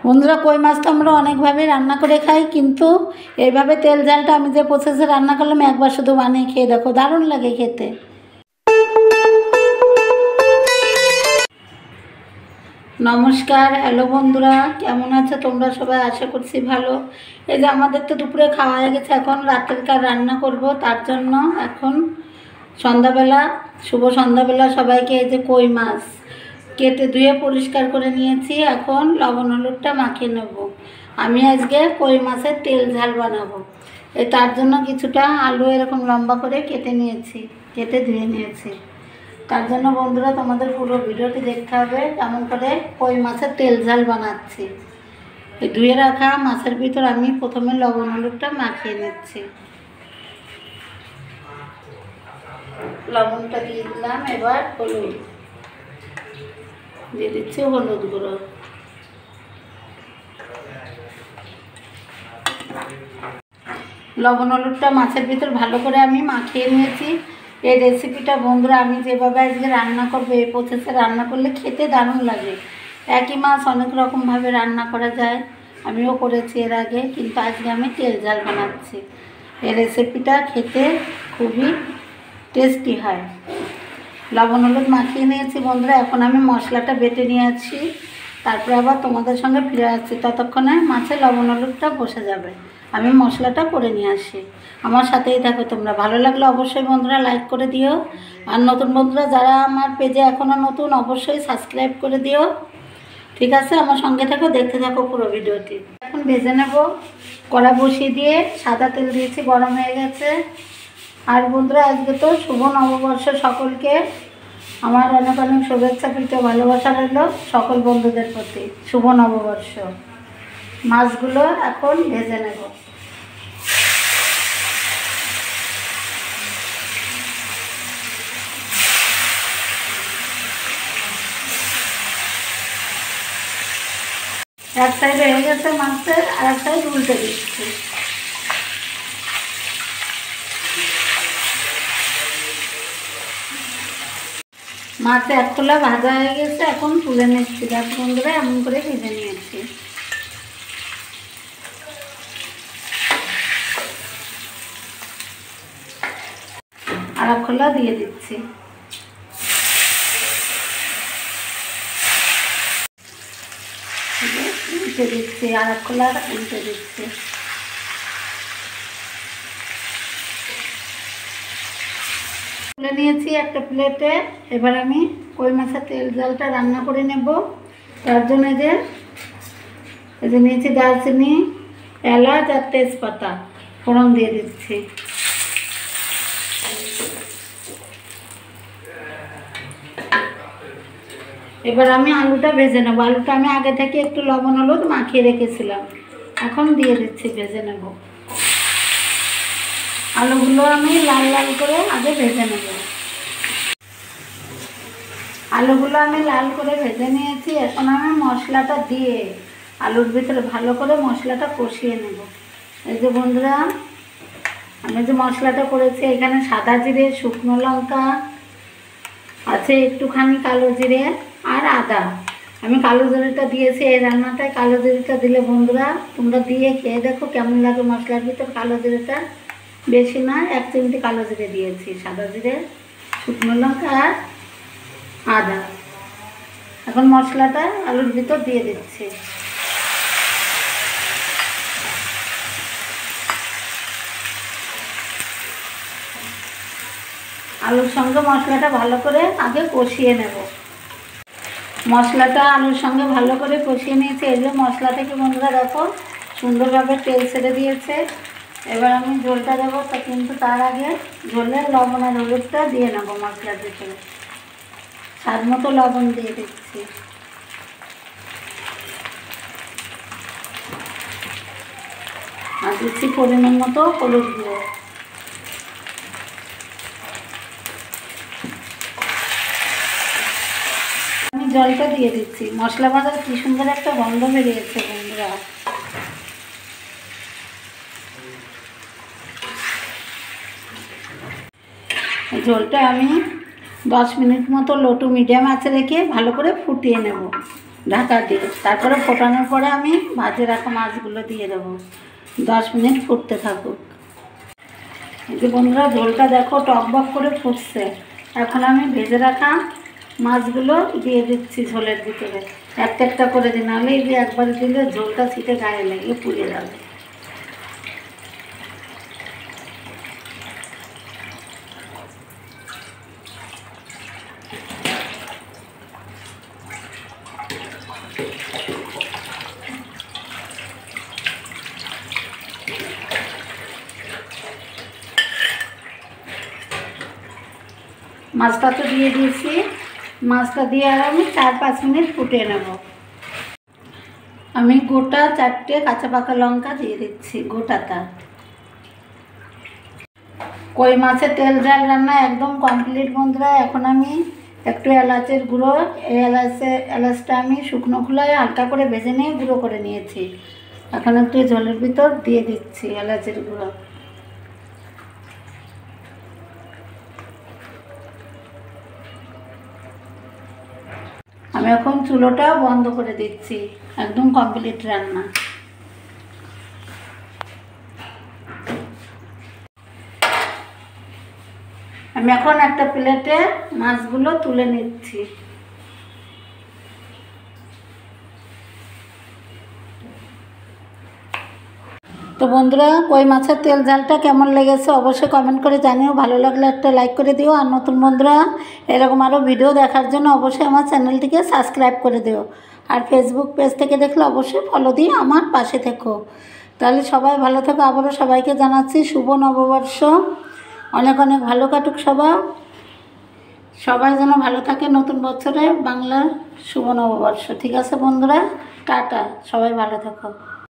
বন্ধুরা, কই মাছ তো আমরা অনেকভাবে রান্না করে খাই, কিন্তু এইভাবে তেল ঝালটা আমি যে প্রসেসে রান্না করলাম একবার শুধু বানিয়ে খেয়ে দেখো, দারুণ লাগে খেতে। নমস্কার, হ্যালো বন্ধুরা, কেমন আছো তোমরা সবাই? আশা করছি ভালো। এই যে আমাদের তো দুপুরে খাওয়া হয়ে গেছে, এখন রাত্রেরকার রান্না করব। তার জন্য এখন সন্ধ্যাবেলা, শুভ সন্ধ্যাবেলা সবাইকে। এই যে কই মাছ কেটে ধুয়ে পরিষ্কার করে নিয়েছি, এখন লবণ হলুদটা মাখিয়ে নেব। আমি আজকে কই মাছের তেল ঝাল বানাবো। তার জন্য কিছুটা আলু এরকম লম্বা করে কেটে নিয়েছি, কেটে ধুয়ে নিয়েছি। তার জন্য বন্ধুরা তোমাদের পুরো ভিডিওটি দেখতে হবে কেমন করে কই মাছের তেল ঝাল বানাচ্ছি। এই ধুয়ে রাখা মাছের ভিতর আমি প্রথমে লবণ হলুদটা মাখিয়ে নিচ্ছি। লবণটা দিয়ে দিলাম, এবার হলুদ দিয়ে দিচ্ছি, হলুদ গুঁড়ো। লবণ হলুদটা মাছের ভিতর ভালো করে আমি মাখিয়ে নিয়েছি। এই রেসিপিটা বন্ধুরা আমি যেভাবে আজকে রান্না করবো, এই প্রসেসে রান্না করলে খেতে দারুণ লাগে। একই মাছ অনেক রকমভাবে রান্না করা যায়, আমিও করেছি এর আগে, কিন্তু আজকে আমি তেল ঝাল বানাচ্ছি। এই রেসিপিটা খেতে খুবই টেস্টি হয়। লবণ হলুদ মাখিয়ে নিয়েছি বন্ধুরা, এখন আমি মশলাটা বেটে নিয়ে আসছি, তারপরে আবার তোমাদের সঙ্গে ফিরে আসছি। ততক্ষণে মাছে লবণ হলুদটা বসে যাবে, আমি মশলাটা করে নিয়ে আসি। আমার সাথেই থাকো তোমরা। ভালো লাগলে অবশ্যই বন্ধুরা লাইক করে দিও, আর নতুন বন্ধুরা যারা আমার পেজে এখনও নতুন অবশ্যই সাবস্ক্রাইব করে দিও। ঠিক আছে, আমার সঙ্গে থাকো, দেখতে থাকো পুরো ভিডিওটি। এখন ভেজে নেব। কড়া বসিয়ে দিয়ে সাদা তেল দিয়েছি, গরম হয়ে গেছে। আর বন্ধুরা আজকে তো শুভ নববর্ষ, সকলকে আমার অনেক অনেক শুভেচ্ছা, প্রীতি ভালোবাসা রইল সকল বন্ধুদের প্রতি। শুভ নববর্ষ। মাছগুলো এখন ভেজে নেব। এক সাইড হয়ে গেছে মাছের, আর এক সাইড উল্টে দিচ্ছি। মাছ এক খোলা ভাজা হয়ে গেছে, এখন তুলে নিচ্ছি। দেখ বন্ধুরা, এমন করে ভেজে নিয়েছি। আর এক খোলা দিয়ে দিচ্ছি। উল্টে দিচ্ছি, আর এক খোলা উল্টে দিচ্ছি। তুলে নিয়েছি একটা প্লেটে। এবার আমি কই মাছের তেল ঝালটা রান্না করে নেব। তার জন্য এই যে নিয়েছি দারচিনি, এলাচ আর তেজপাতা, ফোড়ন দিয়ে দিচ্ছি। এবার আমি আলুটা ভেজে নেব। আলুটা আমি আগে থেকে একটু লবণ হলুদ মাখিয়ে রেখেছিলাম, এখন দিয়ে দিচ্ছি, ভেজে নেব। আলুগুলো আমি লাল লাল করে আগে ভেজে নেব। আলুগুলো আমি লাল করে ভেজে নিয়েছি। এখন আমি মশলাটা দিয়ে আলুর ভিতরে ভালো করে মশলাটা কষিয়ে নেব। এই যে বন্ধুরা, আমি যে মশলাটা করেছি, এখানে সাদা জিরে, শুকনো লঙ্কা আছে, একটুখানি কালো জিরে আর আদা। আমি কালো জিরেটা দিয়েছি এই রান্নাটায়। কালো জিরেটা দিলে বন্ধুরা তোমরা দিয়ে খেয়ে দেখো কেমন লাগে মশলার ভিতর। কালো জিরেটা বেশি না, 1 চিমটি কালো জিরে দিয়েছি, সাদা জিরে, শুকনো লঙ্কা আর আদা। এখন মশলাটা আলুর ভিতর দিয়ে দিচ্ছি। আলুর সঙ্গে মশলাটা ভালো করে আগে কষিয়ে নেব। মশলাটা আলুর সঙ্গে ভালো করে কষিয়ে নিয়েছি। এই যে মশলা থেকে বন্ধুরা দেখো সুন্দরভাবে তেল ছেড়ে দিয়েছে। এবার আমি ঝোলটা দেবো, তো কিন্তু তার আগে ঝোলের লবণ আর হলুদটা দিয়ে নেবো মশলার ভিতরে। স্বাদ মতো লবণ দিয়ে দিচ্ছি। আর দিচ্ছি পরিমাণ মতো হলুদ গুঁড়ো। আমি জলটা দিয়ে দিচ্ছি। মশলা ভাজার কি সুন্দর একটা গন্ধ বেরিয়েছে বন্ধুরা। ঝোলটা আমি 10 মিনিট মতো লো টু মিডিয়াম আঁচে রেখে ভালো করে ফুটিয়ে নেব। ঢাকা দিয়ে। তারপরে ফোটানোর পরে আমি ভাজে রাখা মাছগুলো দিয়ে দেবো। 10 মিনিট ফুটতে থাকুক। এই যে বন্ধুরা, ঝোলটা দেখো টকবক করে ফুটছে। এখন আমি ভেজে রাখা মাছগুলো দিয়ে দিচ্ছি ঝোলের ভিতরে। একটা একটা করে দিই, নাহলে এই যে একবারে দিলে ঝোলটা ছিটে গায়ে লেগে পুড়ে যাবে। মাছটা তো দিয়ে দিয়েছি। মাছটা দিয়ে আর আমি 4-5 মিনিট ফুটিয়ে নেব। আমি গোটা 4টে কাঁচা পাকা লঙ্কা দিয়ে দিচ্ছি, গোটাটা। কই মাছের তেল ঝাল রান্না একদম কমপ্লিট বন্ধুরা। এখন আমি একটু এলাচের গুঁড়ো, এই এলাচটা আমি শুকনো খোলায় হালকা করে ভেজে নিয়ে গুঁড়ো করে নিয়েছি। এখন একটু ঝোলের ভিতর দিয়ে দিচ্ছি এলাচের গুঁড়ো। আমি এখন চুলোটা বন্ধ করে দিচ্ছি। একদম কমপ্লিট রান্না। আমি এখন একটা প্লেটে মাছগুলো তুলে নিচ্ছি। তো বন্ধুরা, কই মাছের তেল ঝালটা কেমন লেগেছে অবশ্যই কমেন্ট করে জানিও। ভালো লাগলে একটা লাইক করে দিও। আর নতুন বন্ধুরা এরকম আরও ভিডিও দেখার জন্য অবশ্যই আমার চ্যানেলটিকে সাবস্ক্রাইব করে দিও। আর ফেসবুক পেজ থেকে দেখলে অবশ্যই ফলো দিয়ে আমার পাশে থেকো। তাহলে সবাই ভালো থেকো। আবারও সবাইকে জানাচ্ছি শুভ নববর্ষ। অনেক অনেক ভালো কাটুক সবাই যেন ভালো থাকে নতুন বছরে, বাংলার শুভ নববর্ষ। ঠিক আছে বন্ধুরা, টাটা, সবাই ভালো থেকো।